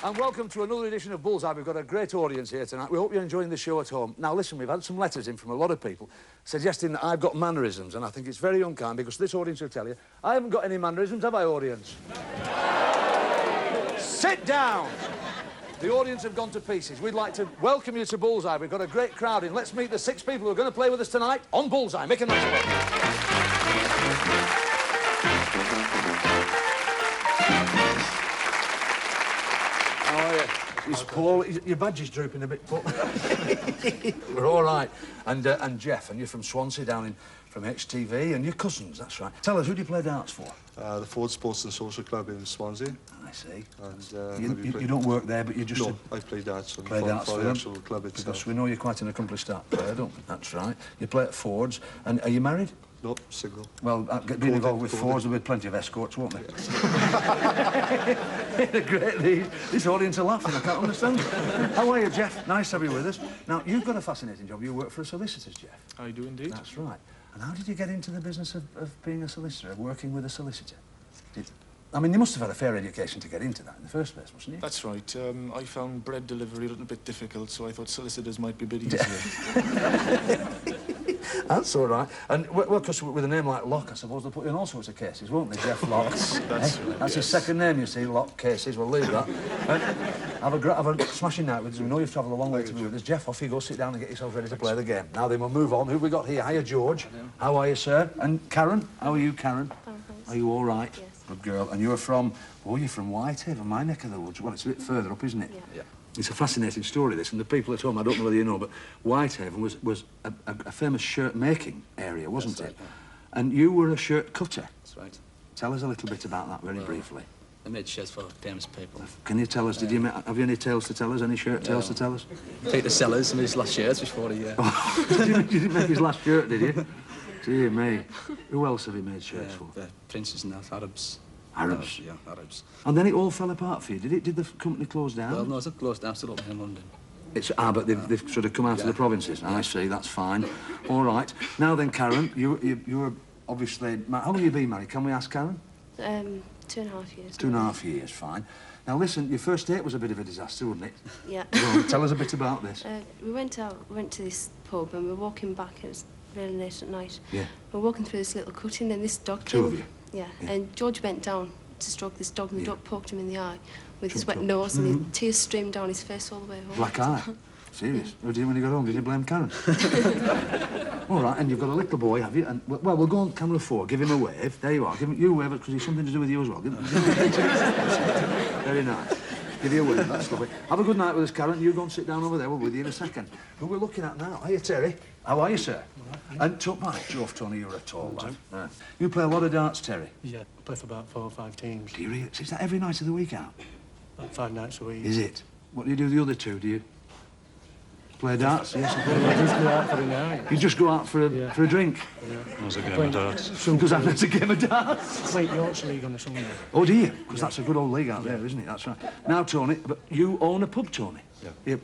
And welcome to another edition of Bullseye. We've got a great audience here tonight. We hope you're enjoying the show at home. Now, listen, we've had some letters in from a lot of people suggesting that I've got mannerisms, and I think it's very unkind because this audience will tell you I haven't got any mannerisms, have I, audience? Sit down! The audience have gone to pieces. We'd like to welcome you to Bullseye. We've got a great crowd in. Let's meet the 6 people who are going to play with us tonight on Bullseye. Make a noise of it. It's Paul. Your badge is drooping a bit, but we're all right. And Jeff, and you're from Swansea, down from HTV, and your cousins, that's right. Tell us, who do you play darts for? The Ford Sports and Social Club in Swansea. I see. And you don't work there, but you just... No, I play darts for the actual club itself. Because we know you're quite an accomplished dart player, don't we? That's right. You play at Ford's, and are you married? No, single. Well, being involved with Fords, there'll be plenty of escorts, won't there? Great. This audience are laughing, I can't understand. How are you, Jeff? Nice to have you with us. Now, you've got a fascinating job. You work for a solicitor's, Jeff. I do indeed. That's right. And how did you get into the business of being a solicitor, of working with a solicitor? I mean, you must have had a fair education to get into that in the first place, mustn't you? That's right. I found bread delivery a little bit difficult, so I thought solicitors might be a bit easier. That's all right. And, well, because with a name like Locke, I suppose they'll put you in all sorts of cases, won't they, Jeff Locke? That's his second name, you see, Locke cases. We'll leave that. Have a smashing night with us. We know you've travelled a long way to be with us. Jeff, off you go, sit down and get yourself ready to play the game. Now then, we'll move on. Who have we got here? Hiya, George. How are you, sir? And Karen? How are you, Karen? Are you all right? Yes. Good girl. And you're from... Oh, you're from Whitehaven, my neck of the woods. Well, it's a bit further up, isn't it? Yeah. It's a fascinating story, this, and the people at home, I don't know whether you know, but Whitehaven was a famous shirt-making area, wasn't it? And you were a shirt cutter. That's right. Tell us a little bit about that, very briefly. I made shirts for famous people. Can you tell us, have you any tales to tell us, any shirt tales to tell us? Peter Sellers made his last shirts before he... You didn't make his last shirt, did you? Dear me. Who else have you made shirts for? The princes and that, Arabs. Arabs? Yeah, Arabs. And then it all fell apart for you, did it? Did the company close down? Well, no, it's not closed down, still open in London. But they've sort of come out of the provinces. I see, that's fine. All right. Now then, Karen, you were obviously... How long have you been married? Can we ask Karen? 2.5 years. 2.5 years, fine. Now, listen, your first date was a bit of a disaster, wasn't it? Yeah. Well, tell us a bit about this. We went to this pub and we were walking back. It was really late at night. Yeah. We were walking through this little cutting and this dog Two came. of you? Yeah. And George bent down to stroke this dog and the dog poked him in the eye with his wet Jumped nose and his tears streamed down his face all the way home. Black eye? Serious? What did you when you got home? Did you blame Karen? All right, and you've got a little boy, have you? And well, we'll go on camera 4. Give him a wave. There you are. Give him you a wave because he's something to do with you as well. Very nice. Give you a wave. That's lovely. Have a good night with us, Karen. You go and sit down over there. We'll be with you in a second. Who we're looking at now? Hiya, Terry. How are you, sir? And by Jove, Tony, you're a tall lad. You play a lot of darts, Terry? Yeah, I play for about 4 or 5 teams. Do you really? Is that every night of the week out? About 5 nights a week. Is it? What do you do the other 2? Do you play darts? Yes. I just go out for a night. You just go out for a drink? Yeah. There's a game of darts. Because that's a game of darts. Play Yorkshire League on a Sunday. Oh, do you? Because that's a good old league out there, isn't it? That's right. Now, Tony, but you own a pub, Tony? Yeah.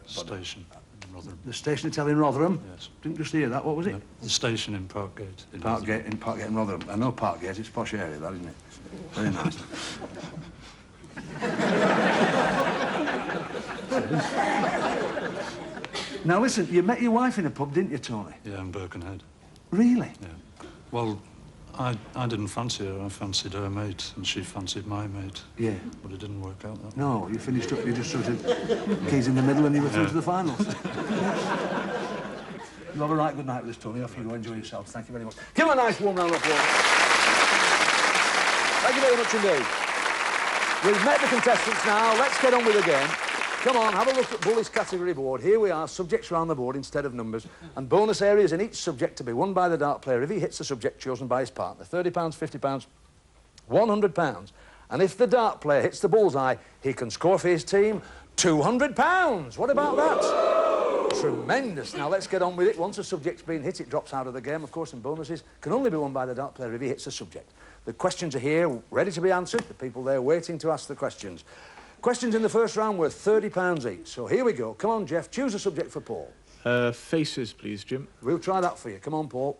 Station in Rotherham. The station hotel in Rotherham? Yes. Didn't just hear that. What was it? The station in Parkgate. Parkgate in Rotherham. I know Parkgate. It's a posh area, that, isn't it? Very nice. Now, listen, you met your wife in a pub, didn't you, Tony? Yeah, in Birkenhead. Really? Yeah. Well, I didn't fancy her. I fancied her mate, and she fancied my mate. Yeah. But it didn't work out that way. No, you finished up, you just sort of keys in the middle and you were through to the finals. You have a right good night with us, Tony. Off you go, enjoy yourself. Thank you very much. Give him a nice warm round of applause. Thank you very much indeed. We've met the contestants now. Let's get on with the game. Come on, have a look at Bully's category board. Here we are, subjects around the board instead of numbers, and bonus areas in each subject to be won by the dart player if he hits the subject chosen by his partner. £30, £50, £100. And if the dart player hits the bullseye, he can score for his team £200. What about that? Tremendous. Now, let's get on with it. Once a subject's been hit, it drops out of the game, of course, and bonuses can only be won by the dart player if he hits the subject. The questions are here, ready to be answered. The people there waiting to ask the questions. Questions in the first round were £30 each. So here we go. Come on, Jeff. Choose a subject for Paul. Faces, please, Jim. We'll try that for you. Come on, Paul.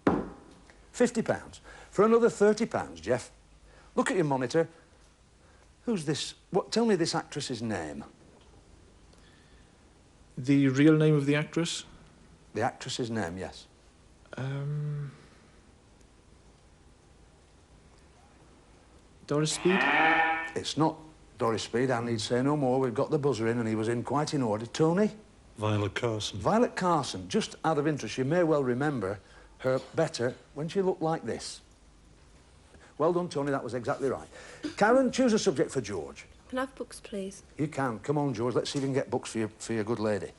£50. For another £30, Jeff. Look at your monitor Who's this? What? Tell me this actress's name. The real name of the actress? The actress's name, yes. Doris Speed? It's not Doris Speed. I need say no more. We've got the buzzer in and he was in quite in order. Tony? Violet Carson. Violet Carson. Just out of interest, you may well remember her better when she looked like this. Well done, Tony. That was exactly right. Karen, choose a subject for George. Can I have books, please? You can. Come on, George. Let's see if we can get books for your good lady.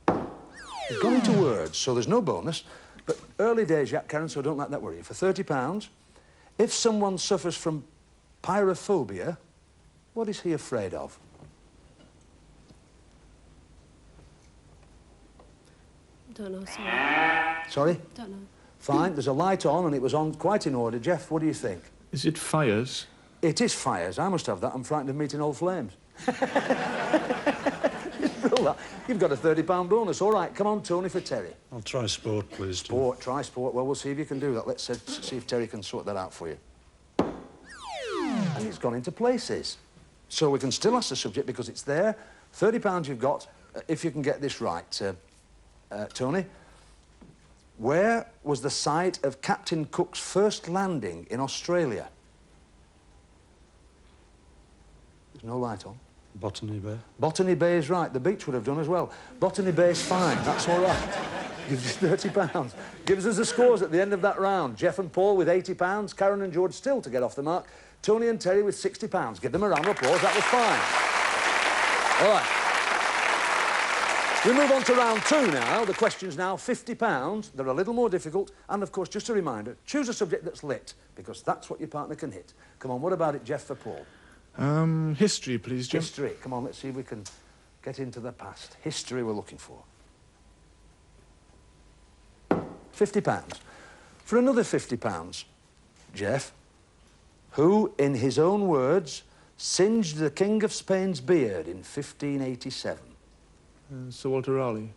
You've gone into words, so there's no bonus. But early days yet, Karen, so don't let that worry you. For £30, if someone suffers from pyrophobia, what is he afraid of? Don't know, sorry. Sorry? Don't know. Fine. There's a light on, and it was on quite in order. Jeff, what do you think? Is it fires? It is fires. I must have that. I'm frightened of meeting old flames. You've got a £30 bonus. All right, come on, Tony, for Terry. I'll try sport, please. Jim. Sport, try sport. Well, we'll see if you can do that. Let's see if Terry can sort that out for you. And it's gone into places. So we can still ask the subject because it's there. £30 you've got, if you can get this right. Tony, where was the site of Captain Cook's first landing in Australia? There's no light on. Botany Bay. Botany Bay is right. The beach would have done as well. Botany Bay is fine. That's all right. Gives you £30. Gives us the scores at the end of that round. Jeff and Paul with £80. Karen and George still to get off the mark. Tony and Terry with £60. Give them a round of applause. That was fine. All right. We move on to round 2 now. The question's now £50. They're a little more difficult. And, of course, just a reminder, choose a subject that's lit, because that's what your partner can hit. Come on, what about it, Jeff, for Paul? History, please, Jim. History. Come on, let's see if we can get into the past. History we're looking for. £50. For another £50, Jeff, who, in his own words, singed the King of Spain's beard in 1587? Sir Walter Raleigh.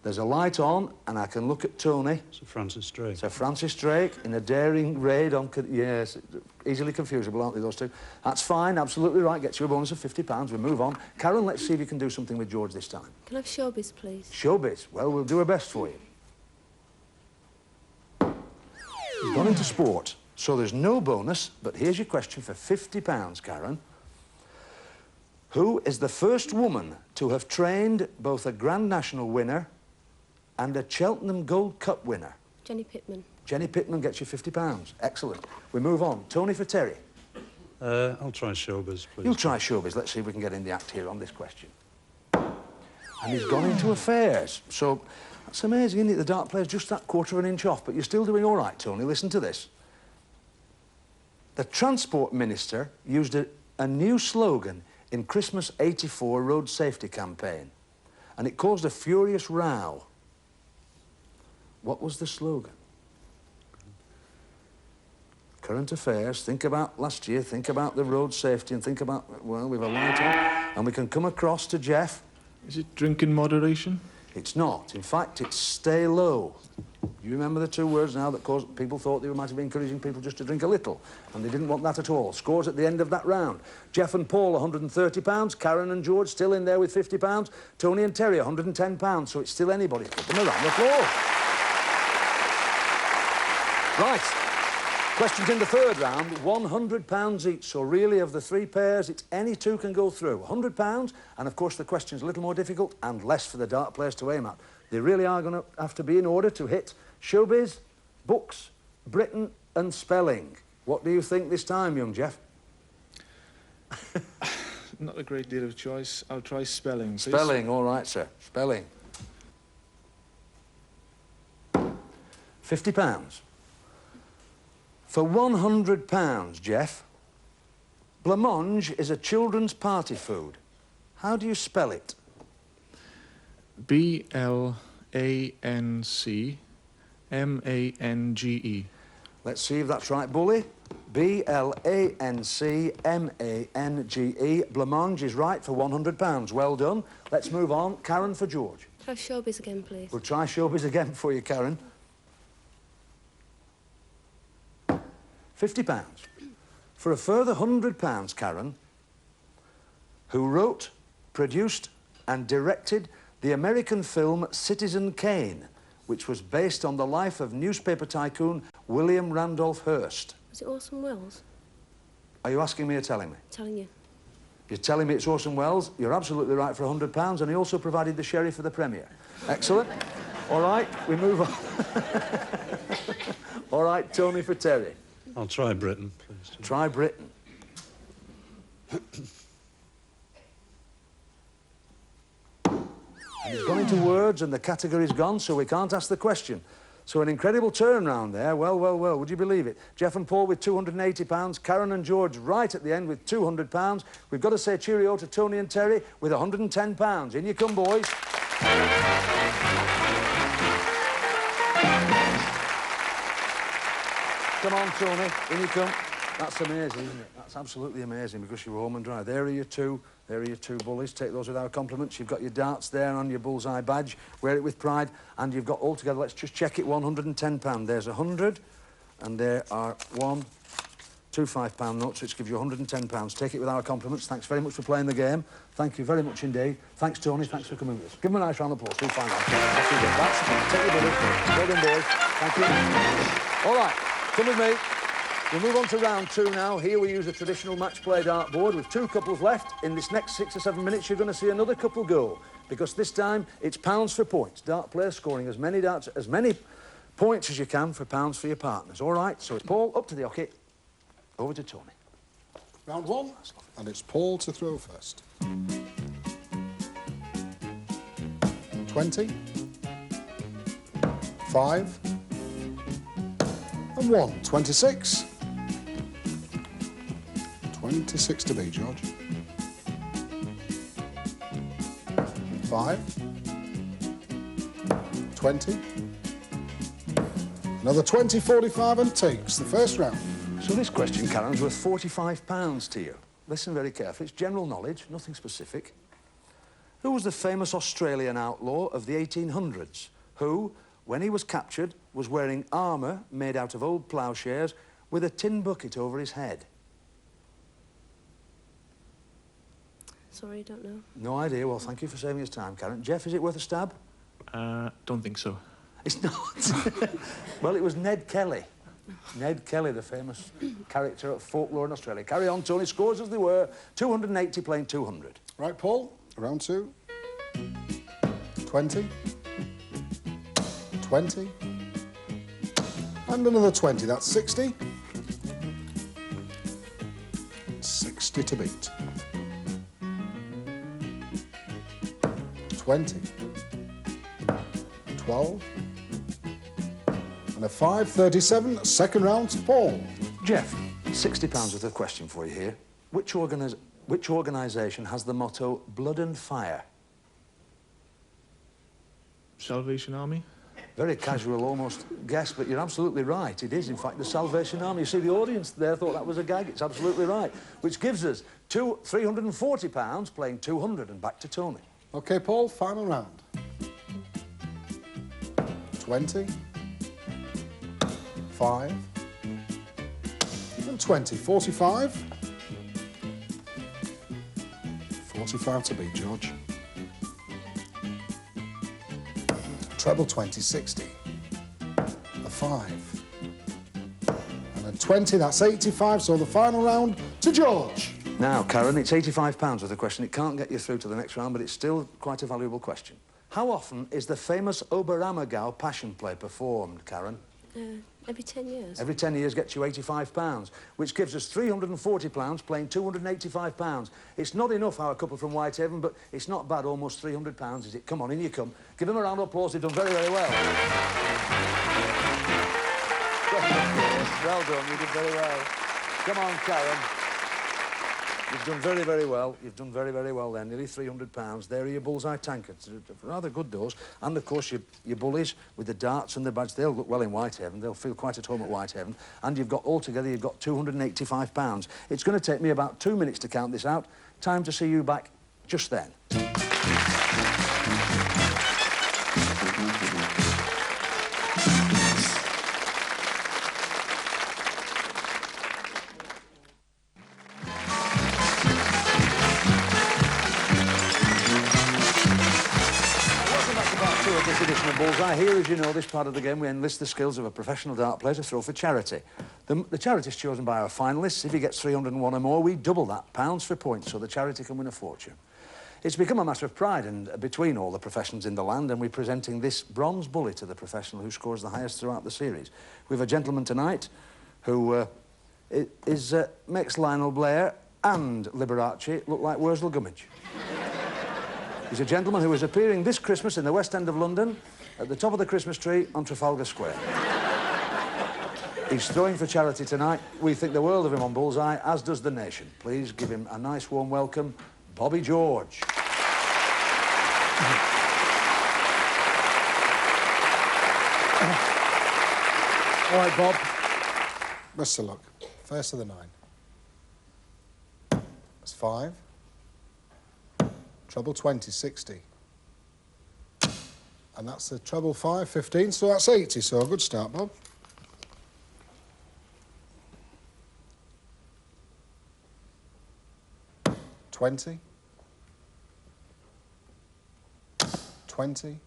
There's a light on, and I can look at Tony. Sir Francis Drake. Sir Francis Drake in a daring raid on... Yes, easily confusable, aren't they, those two? That's fine, absolutely right. Gets you a bonus of £50. We move on. Karen, let's see if you can do something with George this time. Can I have showbiz, please? Showbiz. Well, we'll do our best for you. He's gone into sport, so there's no bonus, but here's your question for £50, Karen. Who is the first woman to have trained both a Grand National winner and a Cheltenham Gold Cup winner? Jenny Pittman. Jenny Pittman gets you £50. Excellent. We move on. Tony for Terry. I'll try showbiz, please. You'll try showbiz. Let's see if we can get in the act here on this question. And he's gone into affairs. So that's amazing, isn't it? The dart player's just that quarter of an inch off, but you're still doing all right, Tony. Listen to this. The Transport Minister used a new slogan in Christmas '84 road safety campaign, and it caused a furious row. What was the slogan? Current affairs, think about last year, think about the road safety, and think about, well, we've a light on, and we can come across to Jeff. Is it drink in moderation? It's not. In fact, it's stay low. You remember the two words now that caused people thought they might have been encouraging people just to drink a little, and they didn't want that at all. Scores at the end of that round. Jeff and Paul, £130. Karen and George still in there with £50. Tony and Terry, £110. So it's still anybody. Give them a round of applause. Right. Questions in the third round, £100 each. So really, of the three pairs, it's any two can go through. £100, and of course the question's a little more difficult and less for the dart players to aim at. They really are going to have to be in order to hit showbiz, books, Britain and spelling. What do you think this time, young Jeff? Not a great deal of choice. I'll try spelling, please. Spelling, all right, sir. Spelling. £50. For £100, Jeff, blancmange is a children's party food. How do you spell it? B-L-A-N-C-M-A-N-G-E. Let's see if that's right, Bully. B-L-A-N-C-M-A-N-G-E. Blancmange is right for £100. Well done. Let's move on. Karen for George. Can I have showbiz again, please? We'll try showbiz again for you, Karen. £50. For a further £100, Karen, who wrote, produced and directed the American film Citizen Kane, which was based on the life of newspaper tycoon William Randolph Hearst. Was it Orson Welles? Are you asking me or telling me? Telling you. You're telling me it's Orson Welles. You're absolutely right for £100, and he also provided the sherry for the premiere. Excellent. All right, we move on. All right, Tony for Terry. I'll try Britain, please. Try Britain. And he's gone into words and the category's gone, so we can't ask the question. So an incredible turnaround there. Well, well, well, would you believe it? Jeff and Paul with £280, Karen and George right at the end with £200. We've got to say cheerio to Tony and Terry with £110. In you come, boys. Come on, Tony, in you come. That's amazing, isn't it? That's absolutely amazing because you were home and dry. There are your two bullies. Take those with our compliments. You've got your darts there on your Bullseye badge. Wear it with pride. And you've got all together, let's just check it, £110. There's 100, and there are two £5 notes, which gives you £110. Take it with our compliments. Thanks very much for playing the game. Thank you very much indeed. Thanks, Tony. Thanks for coming with us. Give them a nice round of applause. We'll find out. That's take your bullies. Well done, boys. Thank you. All right, come with me. We'll move on to round 2 now. Here we use a traditional match play dartboard with 2 couples left. In this next 6 or 7 minutes, you're going to see another couple go, because this time it's pounds for points. Dart players scoring as many points as you can for pounds for your partners. All right, so it's Paul up to the hockey. Over to Tony. Round 1, and it's Paul to throw first. 20, 5, and 1, 26. 26 to be, George. 5, 20, another 20, 45, and takes the first round. So this question, Karen's worth £45 to you. Listen very carefully. It's general knowledge, nothing specific. Who was the famous Australian outlaw of the 1800s who, when he was captured, was wearing armour made out of old ploughshares with a tin bucket over his head? Sorry, don't know. No idea. Well, thank you for saving us time, Karen. Jeff, is it worth a stab? Don't think so. It's not. Well, it was Ned Kelly. Ned Kelly, the famous character of folklore in Australia. Carry on, Tony. Scores as they were. 280 playing 200. Right, Paul, round 2. 20, 20, and another 20. That's 60. 60 to beat. 20, 12, and a 5, 37. Second round to Paul. Jeff, £60 worth of question for you here. Which organisation has the motto Blood and Fire? Salvation Army? Very casual, almost guess, but you're absolutely right. It is, in fact, the Salvation Army. You see, the audience there thought that was a gag. It's absolutely right. Which gives us £340 playing 200, and back to Tony. OK, Paul, final round. 20, 5, and 20. 45. 45 to beat, George. Treble 20, 60. A 5. And a 20, that's 85, so the final round to George. Now, Karen, it's £85 worth of question. It can't get you through to the next round, but it's still quite a valuable question. How often is the famous Oberammergau Passion Play performed, Karen? Every 10 years. Every 10 years gets you £85, which gives us £340 playing £285. It's not enough, our couple from Whitehaven, but it's not bad, almost £300, is it? Come on, in you come. Give them a round of applause, they've done very, very well. Well done, you did very well. Come on, Karen. You've done very, very well. You've done very, very well there. Nearly £300. There are your Bullseye tankards. Rather good, those. And, of course, your bullies with the darts and the badge. They'll look well in Whitehaven. They'll feel quite at home at Whitehaven. And you've got, altogether, you've got £285. It's going to take me about 2 minutes to count this out. Time to see you back just then. of this edition of Bullseye. Here, as you know, this part of the game, we enlist the skills of a professional dart player to throw for charity. The charity is chosen by our finalists. If he gets 301 or more, we double that, pounds for points, so the charity can win a fortune. It's become a matter of pride and between all the professions in the land, and we're presenting this bronze bully to the professional who scores the highest throughout the series. We have a gentleman tonight who makes Lionel Blair and Liberace look like Wurzel Gummidge. He's a gentleman who is appearing this Christmas in the West End of London at the top of the Christmas tree on Trafalgar Square. He's throwing for charity tonight. We think the world of him on Bullseye, as does the nation. Please give him a nice warm welcome, Bobby George. All right, Bob. Best of luck. First of the 9. That's 5. Treble 20, 60. And that's the treble 5, 15, so that's 80, so a good start, Bob. $20. 20.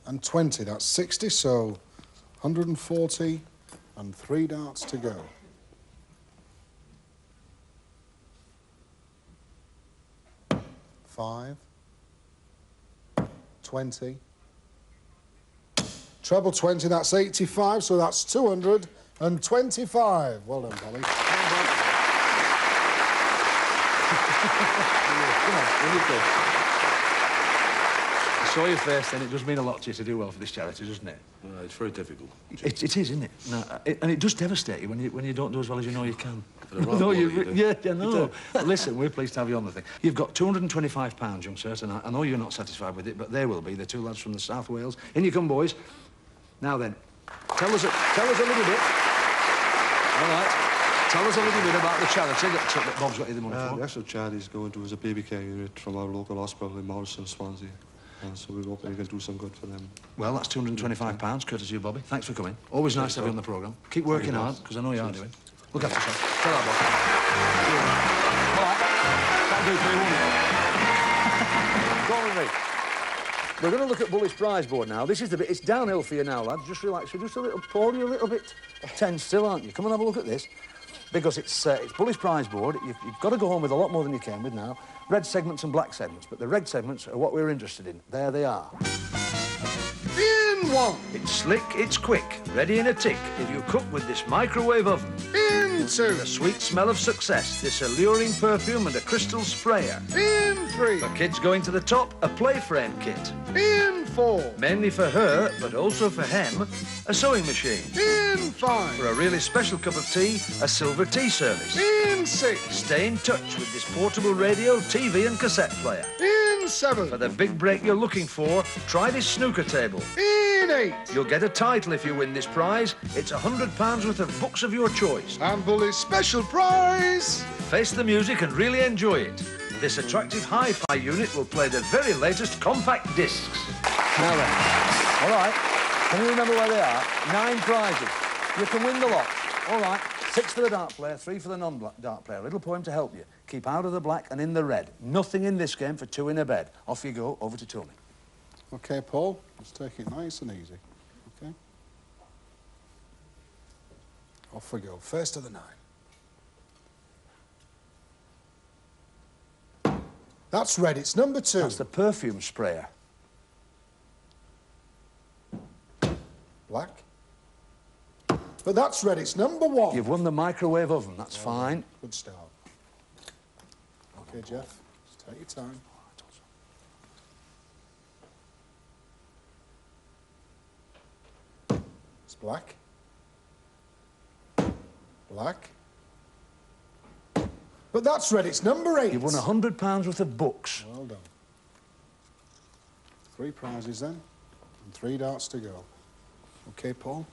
And 20, that's 60, so 140 and 3 darts to go. $5, 20, treble 20, that's 85, so that's 225. Well done, Polly. Come on, here you go. I saw your face then. It does mean a lot to you to do well for this charity, doesn't it? It's very difficult. It is, isn't it? No, and it does devastate you when you don't do as well as you know you can. No, yeah, I know. But listen, we're pleased to have you on the thing. You've got £225, young sir, tonight. I know you're not satisfied with it, but they will be. The 2 lads from the South Wales. In you come, boys. Now then, tell us a little bit. All right. Tell us a little bit about the charity that Bob's got you the money for. The actual charity is going to a baby care unit from our local hospital in Morrison, Swansea. So we're hoping we can do some good for them. Well, that's £225, courtesy of Bobby. Thanks for coming. Always nice to have you on the programme. Keep working hard, because I know you are doing. Look after yourself. Tell that, Bob. All right. That'll do for you, won't it? Go on, Reed. We're going to look at Bully's prize board now. This is the bit. It's downhill for you now, lads. Just relax. You're just a little, Paul, you're a little bit tense still, aren't you? Come and have a look at this. Because it's Bully's prize board. You've got to go home with a lot more than you came with now. Red segments and black segments. But the red segments are what we're interested in. There they are. In 1. It's slick, it's quick, ready in a tick. If you cook with this microwave oven. In 2. The sweet smell of success, this alluring perfume and a crystal sprayer. In 3. For kids going to the top, a play frame kit. In 4. Mainly for her, but also for him, a sewing machine. In 5. For a really special cup of tea, a silver tea service. In 6. Stay in touch with this portable radio, TV and cassette player. In 7. For the big break you're looking for, try this snooker table. In 8. You'll get a title if you win this prize. It's £100 worth of books of your choice. And Bully's special prize. Face the music and really enjoy it. This attractive hi-fi unit will play the very latest compact discs. Now then, all right, can you remember where they are? 9 prizes. You can win the lot. All right, 6 for the dart player, 3 for the non-dart player. A little poem to help you. Keep out of the black and in the red. Nothing in this game for 2 in a bed. Off you go, over to Tony. OK, Paul, let's take it nice and easy. OK? Off we go. First of the 9. That's red. It's number 2. That's the perfume sprayer. Black. But that's red. It's number 1. You've won the microwave oven. That's fine. Good start. OK, Jeff, just take your time. It's black. Black. But that's red. It's number 8. You've won £100 worth of books. Well done. 3 prizes then, and 3 darts to go. OK, Paul.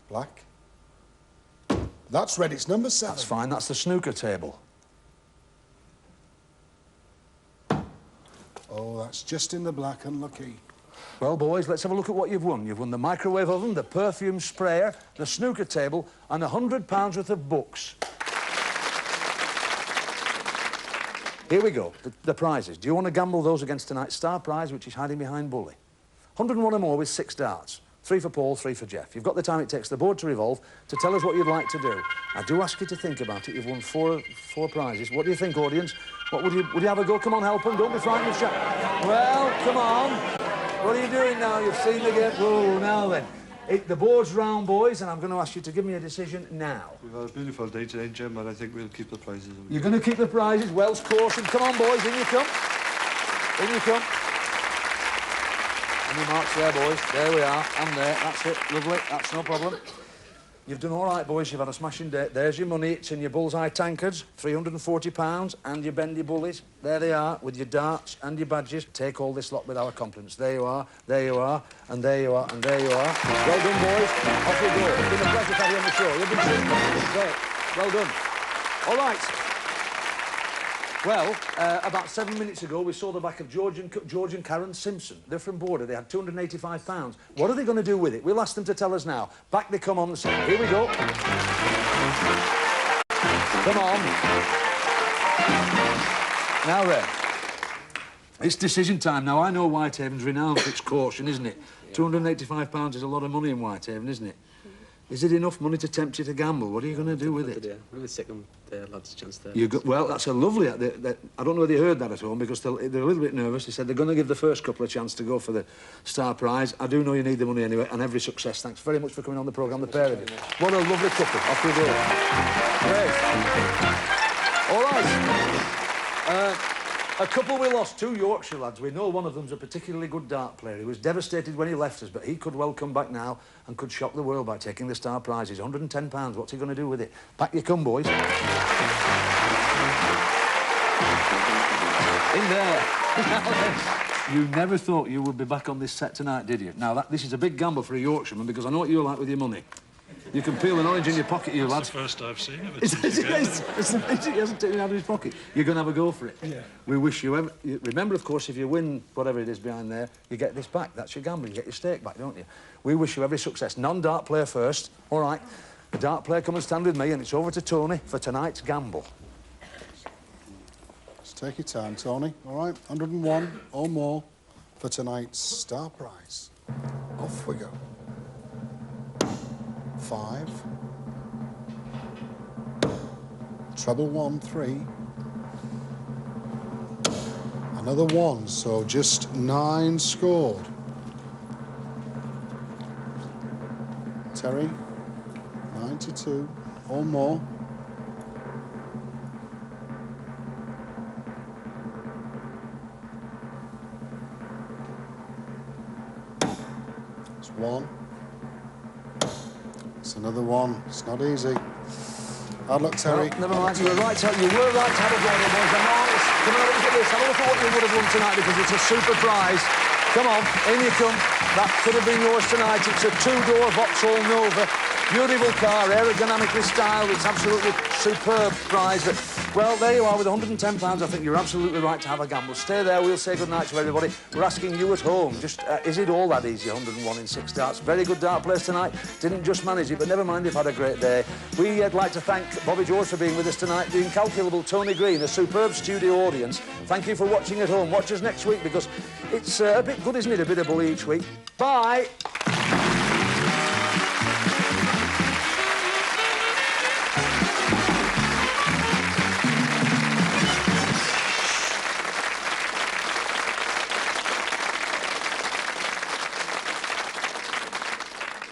Black. That's red. It's number 7. That's fine. That's the snooker table. Oh, that's just in the black. Unlucky. Well, boys, let's have a look at what you've won. You've won the microwave oven, the perfume sprayer, the snooker table, and £100 worth of books. Here we go, the prizes. Do you want to gamble those against tonight's star prize, which is hiding behind Bully? 101 or more with 6 darts. 3 for Paul, 3 for Jeff. You've got the time it takes the board to revolve to tell us what you'd like to do. I do ask you to think about it. You've won four prizes. What do you think, audience? Would you have a go? Come on, help them. Don't be frightened of chat. Well, come on. What are you doing now? You've seen the game. Oh, now then. The board's round, boys, and I'm going to ask you to give me a decision now. We've had a beautiful day today, Jim, and I think we'll keep the prizes. You're going to keep the prizes. Wells caution. Come on, boys. In you come. In you come. Any marks there, boys? There we are. And there. That's it. Lovely. That's no problem. You've done all right, boys. You've had a smashing day. There's your money. It's in your Bullseye tankards. £340. And your bendy bullies. There they are, with your darts and your badges. Take all this lot with our compliments. There you are. There you are. And there you are. And there you are. Well done, boys. Off we go. It's been a pleasure to have you on the show. You've been super. Great. Well done. All right. Well, about 7 minutes ago, we saw the back of George and Karen Simpson. They're from Border. They had £285. What are they going to do with it? We'll ask them to tell us now. Back they come on the scene. Here we go. Come on. Now then, it's decision time. Now, I know Whitehaven's renowned for its caution, isn't it? £285 is a lot of money in Whitehaven, isn't it? Is it enough money to tempt you to gamble? What are you going to do with it? We're going to take them there, lads, a chance there. Well, that's a lovely... I don't know whether you heard that at home, because they're a little bit nervous. They said they're going to give the first couple a chance to go for the star prize. I do know you need the money anyway, and every success. Thanks very much for coming on the programme, the pair of you. What a lovely couple. Off we go. Great. All right. A couple we lost, 2 Yorkshire lads. We know one of them's a particularly good dart player. He was devastated when he left us, but he could well come back now and could shock the world by taking the star prizes. £110. What's he going to do with it? Back you come, boys. In there. You never thought you would be back on this set tonight, did you? Now, this is a big gamble for a Yorkshireman, because I know what you're like with your money. You can peel an orange in your pocket, you lads. It's the first I've seen of it. He hasn't taken it out of his pocket. You're going to have a go for it. Yeah. We wish you... Remember, of course, if you win whatever it is behind there, you get this back. That's your gamble. You get your stake back, don't you? We wish you every success. Non-dart player first. All right. The dart player, come and stand with me, and it's over to Tony for tonight's gamble. Just take your time, Tony. All right, 101 or more for tonight's star prize. Off we go. 5. Treble 1, 3. Another 1, so just 9 scored. Terry, 92 or more. It's 1. It's another 1. It's not easy. Hard luck, Terry. Well, never mind. You were right to have a go, boys. I know it's... Come on, look at this. Have a look at what you would have won tonight, because it's a super prize. Come on, in you come. That could have been yours tonight. It's a 2-door Vauxhall Nova. Beautiful car, aerodynamically styled. It's absolutely superb prize. But, well, there you are with £110. I think you're absolutely right to have a gamble. Stay there. We'll say good night to everybody. We're asking you at home, just, is it all that easy, 101 in 6 darts? Very good dart players tonight. Didn't just manage it, but never mind, they've had a great day. We'd like to thank Bobby George for being with us tonight, the incalculable Tony Green, a superb studio audience. Thank you for watching at home. Watch us next week, because it's a bit good, isn't it? A bit of bully each week. Bye.